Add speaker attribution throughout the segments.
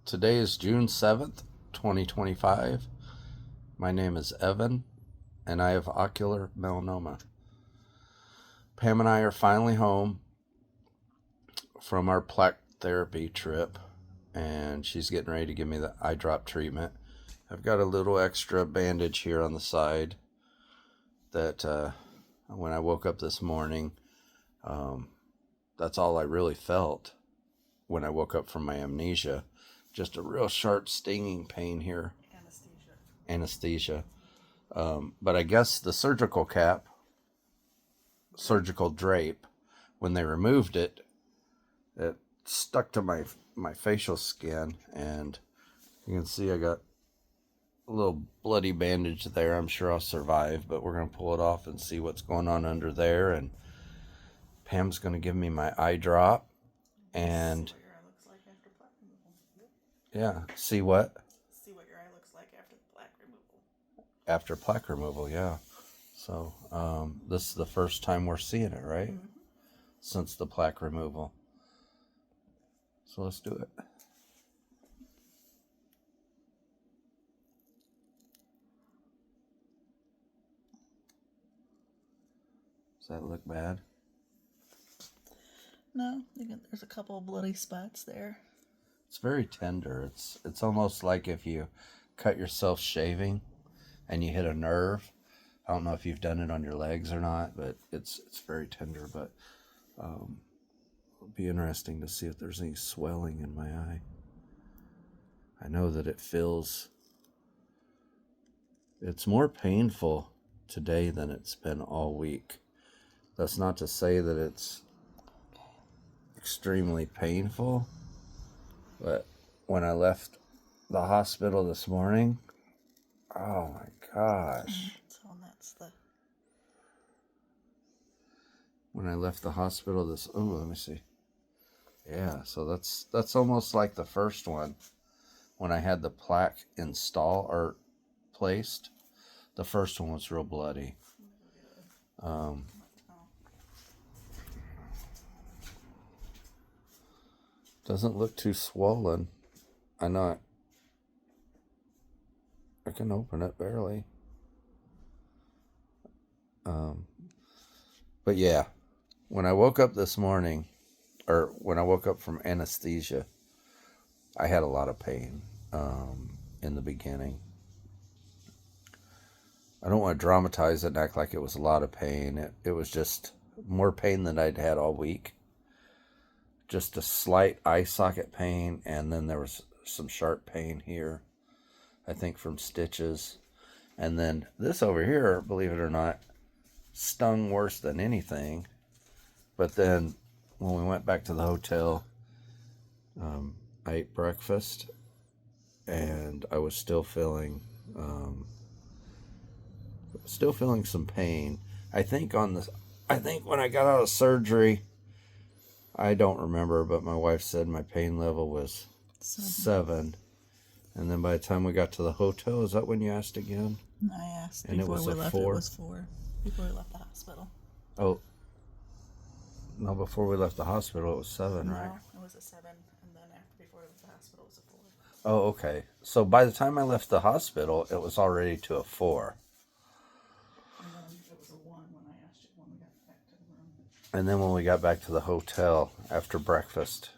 Speaker 1: Today is June 7th, 2025. My name is Evan, and I have ocular melanoma. Pam and I are finally home from our plaque therapy trip, and she's getting ready to give me the eye drop treatment. I've got a little extra bandage here on the side that when I woke up this morning, that's all I really felt when I woke up from my amnesia. Just a real sharp stinging pain here. Anesthesia. But I guess the surgical drape, when they removed it, it stuck to my facial skin, and you can see I got a little bloody bandage there. I'm sure I'll survive, but we're going to pull it off and see what's going on under there. And Pam's going to give me my eye drop. And
Speaker 2: see what your eye looks like after plaque removal.
Speaker 1: Yeah, see what?
Speaker 2: See what your eye looks like after the plaque removal.
Speaker 1: After plaque removal, yeah. So this is the first time we're seeing it, right?
Speaker 2: Mm-hmm.
Speaker 1: Since the plaque removal. So let's do it. Does that look bad?
Speaker 2: No, there's a couple of bloody spots there.
Speaker 1: It's very tender. It's almost like if you cut yourself shaving and you hit a nerve. I don't know if you've done it on your legs or not, but it's very tender. But it'll be interesting to see if there's any swelling in my eye. I know that it's more painful today than it's been all week. That's not to say that it's extremely painful, but when I left the hospital this morning, oh my gosh.
Speaker 2: So that's the...
Speaker 1: When I left the hospital let me see. Yeah, so that's almost like the first one. When I had the plaque placed, the first one was real bloody. Doesn't look too swollen. I can open it barely. But yeah, when I woke up this morning, or when I woke up from anesthesia, I had a lot of pain in the beginning. I don't want to dramatize it and act like it was a lot of pain. It was just more pain than I'd had all week. Just a slight eye socket pain, and then there was some sharp pain here, I think from stitches. And then this over here, believe it or not, stung worse than anything. But then when we went back to the hotel, I ate breakfast, and I was still feeling some pain. I think when I got out of surgery, I don't remember, but my wife said my pain level was 7. And then by the time we got to the hotel, is that when you asked again?
Speaker 2: I asked
Speaker 1: and
Speaker 2: before
Speaker 1: it was
Speaker 2: we
Speaker 1: a
Speaker 2: left.
Speaker 1: 4?
Speaker 2: It was 4. Before we left the hospital.
Speaker 1: Oh, no, before we left the hospital, it was 7,
Speaker 2: no,
Speaker 1: right?
Speaker 2: It was a 7, and then before we left the hospital, it was a 4.
Speaker 1: Oh, okay. So by the time I left the hospital, it was already to a 4.
Speaker 2: And then it was a 1 when I asked you when we got back to the room.
Speaker 1: And then when we got back to the hotel after breakfast,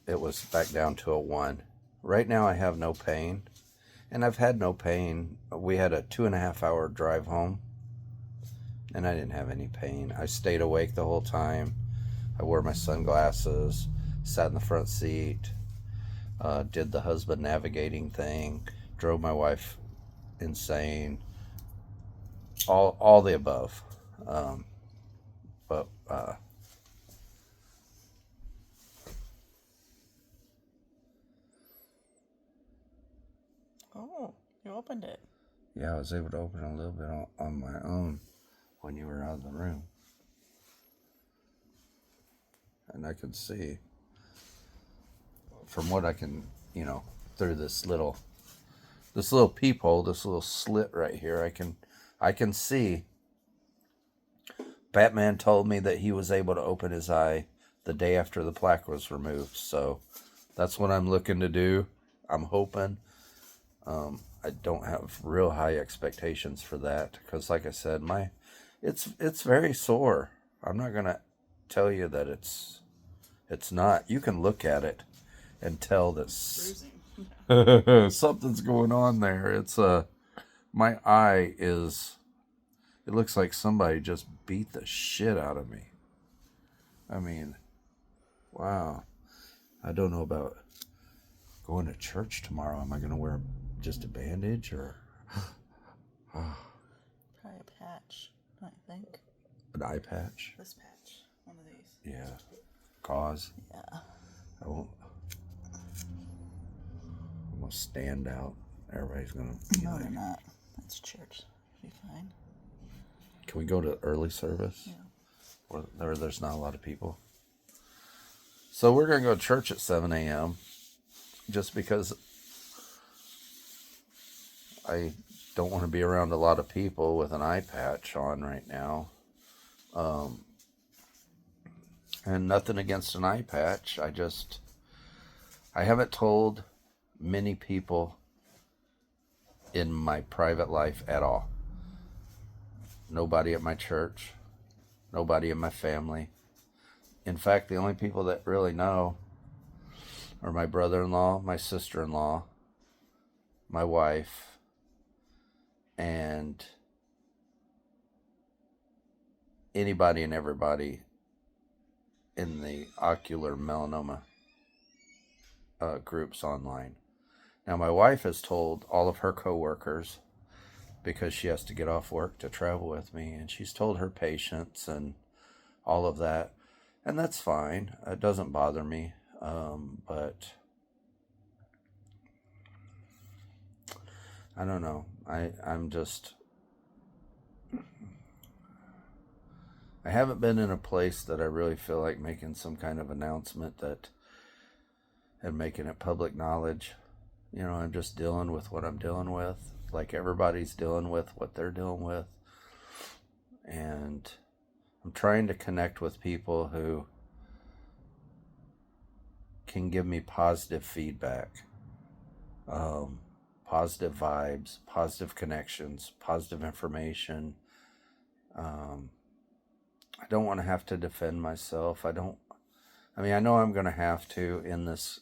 Speaker 1: it was back down to a 1. Right now I have no pain, and I've had no pain. We had a 2.5-hour drive home, and I didn't have any pain. I stayed awake the whole time. I wore my sunglasses, sat in the front seat, did the husband navigating thing, drove my wife insane, all the above. But
Speaker 2: Oh, you opened it.
Speaker 1: yeah, I was able to open it a little bit on my own when you were out of the room. And I could see, from what I can, through this little peephole, this little slit right here, I can see. Batman told me that he was able to open his eye the day after the plaque was removed, so That's what I'm looking to do. I'm hoping. I don't have real high expectations for that because, like I said, it's very sore. I'm not gonna tell you that it's not. You can look at it and tell that
Speaker 2: Bruising.
Speaker 1: something's going on there. It's my eye is. It looks like somebody just beat the shit out of me. I mean, wow. I don't know about going to church tomorrow. Am I going to wear just a bandage or
Speaker 2: Probably a patch, I think.
Speaker 1: an eye patch?
Speaker 2: This patch. One of these.
Speaker 1: Yeah. Gauze.
Speaker 2: Yeah.
Speaker 1: I won't. I'm going to stand out. Everybody's going to be
Speaker 2: No,
Speaker 1: like,
Speaker 2: they're not. That's church. It'll be fine.
Speaker 1: can we go to early service?
Speaker 2: Yeah.
Speaker 1: Or there's not a lot of people. So we're going to go to church at 7 a.m. just because I don't want to be around a lot of people with an eye patch on right now. And nothing against an eye patch. I haven't told many people in my private life at all. Nobody at my church. Nobody in my family. In fact, the only people that really know are my brother-in-law, my sister-in-law, my wife, and anybody and everybody in the ocular melanoma groups online. Now, my wife has told all of her coworkers because she has to get off work to travel with me, and she's told her patients and all of that, and that's fine. It doesn't bother me, but I don't know. I'm just... I haven't been in a place that I really feel like making some kind of announcement and making it public knowledge. You know, I'm just dealing with what I'm dealing with, like everybody's dealing with what they're dealing with. And I'm trying to connect with people who can give me positive feedback, positive vibes, positive connections, positive information. I don't want to have to defend myself. I know I'm going to have to in this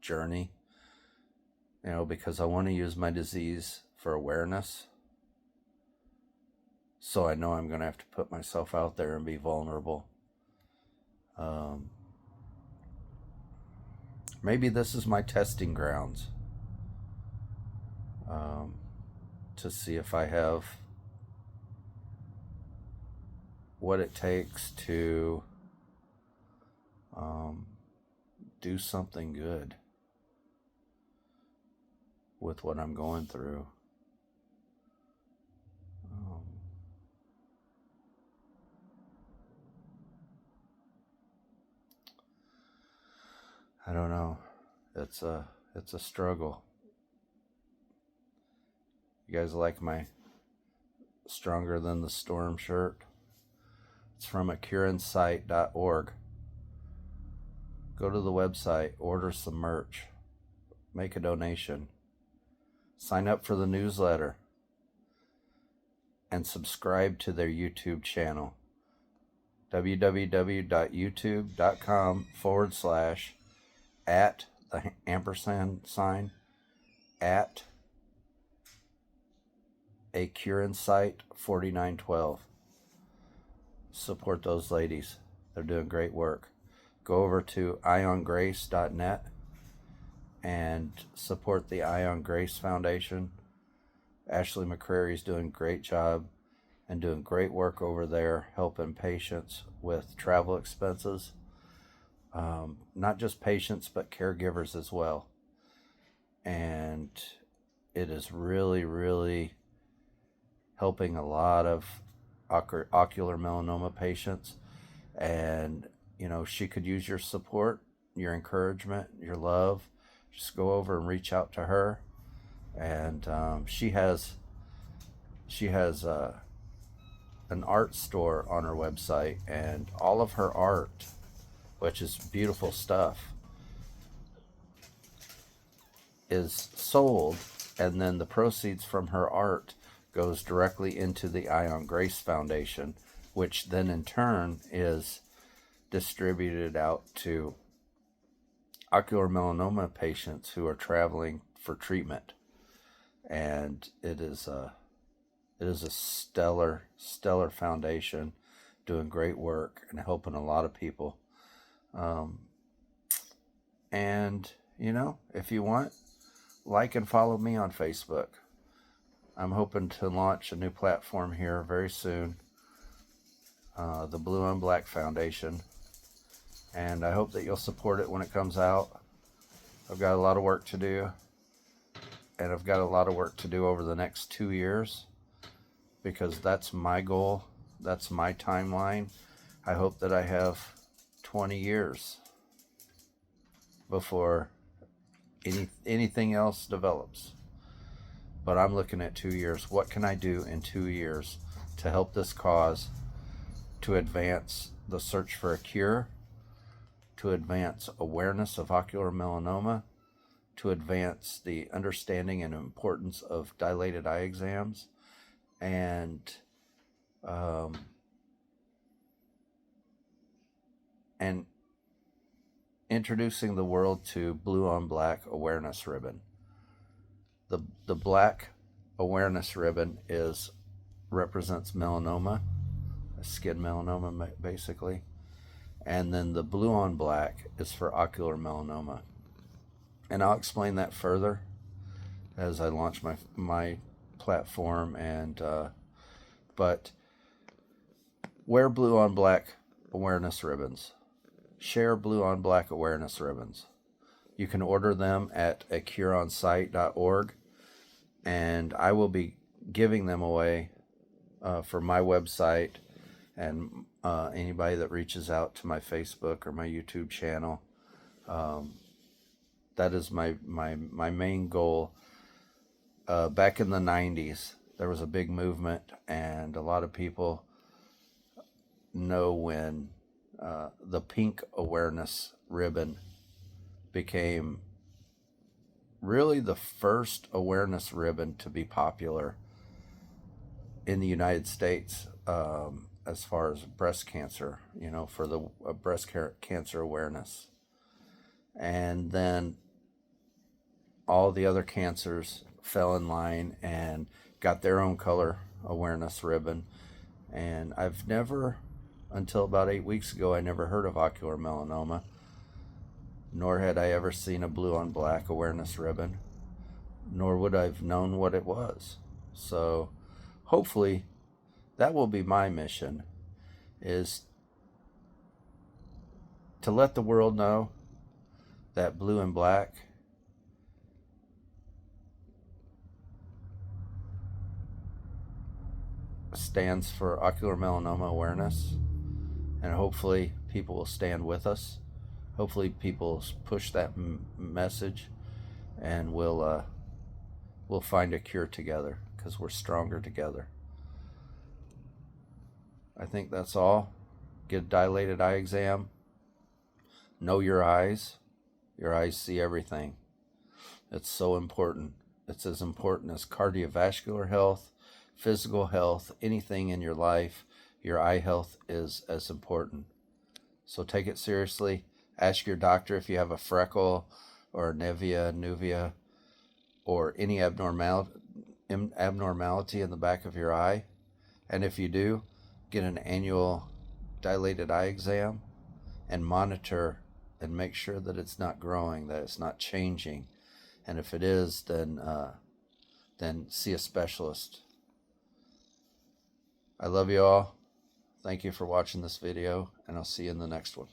Speaker 1: journey, you know, because I want to use my disease for awareness. So I know I'm going to have to put myself out there and be vulnerable. Maybe this is my testing grounds to see if I have what it takes to do something good with what I'm going through. I don't know. It's a struggle. You guys like my Stronger Than the Storm shirt? It's from acureinsight.org. Go to the website, order some merch, make a donation, sign up for the newsletter, and subscribe to their YouTube channel. www.youtube.com/ at the ampersand sign at a Cure in Sight 4912. Support those ladies. They're doing great work. Go over to iongrace.net and support the Ion Grace Foundation. Ashley McCrary is doing a great job and doing great work over there, helping patients with travel expenses. Not just patients, but caregivers as well. And it is really, really helping a lot of ocular melanoma patients. And, you know, she could use your support, your encouragement, your love. Just go over and reach out to her. And she has an art store on her website, and all of her art, which is beautiful stuff, is sold, and then the proceeds from her art goes directly into the Ion Grace Foundation, which then in turn is distributed out to ocular melanoma patients who are traveling for treatment. And it is a stellar foundation doing great work and helping a lot of people. And if you want, like and follow me on Facebook. I'm hoping to launch a new platform here very soon, the Blue on Black Foundation, and I hope that you'll support it when it comes out. I've got a lot of work to do, and I've got a lot of work to do over the next 2 years, because that's my goal, that's my timeline. I hope that I have 20 years before anything else develops. But I'm looking at 2 years. What can I do in 2 years to help this cause, to advance the search for a cure, to advance awareness of ocular melanoma, to advance the understanding and importance of dilated eye exams, and introducing the world to Blue on Black Awareness Ribbon. The black awareness ribbon represents melanoma, skin melanoma basically, and then the blue on black is for ocular melanoma. And I'll explain that further as I launch my platform. And but wear blue on black awareness ribbons. Share blue on black awareness ribbons. You can order them at acureonsite.org, and I will be giving them away for my website and anybody that reaches out to my Facebook or my YouTube channel. That is my main goal. Back in the 90s, there was a big movement, and a lot of people know when the pink awareness ribbon became really the first awareness ribbon to be popular in the United States, as far as breast cancer, for the breast cancer awareness. And then all the other cancers fell in line and got their own color awareness ribbon. And I've never, until about 8 weeks ago, I never heard of ocular melanoma, nor had I ever seen a blue on black awareness ribbon, nor would I have known what it was. So hopefully that will be my mission, is to let the world know that blue and black stands for ocular melanoma awareness, and hopefully people will stand with us. Hopefully people push that message, and we'll find a cure together, because we're stronger together. I think that's all. Get a dilated eye exam. Know your eyes. Your eyes see everything. It's so important. It's as important as cardiovascular health, physical health, anything in your life. Your eye health is as important. So take it seriously. Ask your doctor if you have a freckle or a nevia, or any abnormality in the back of your eye. And if you do, get an annual dilated eye exam and monitor and make sure that it's not growing, that it's not changing. And if it is, then see a specialist. I love you all. Thank you for watching this video, and I'll see you in the next one.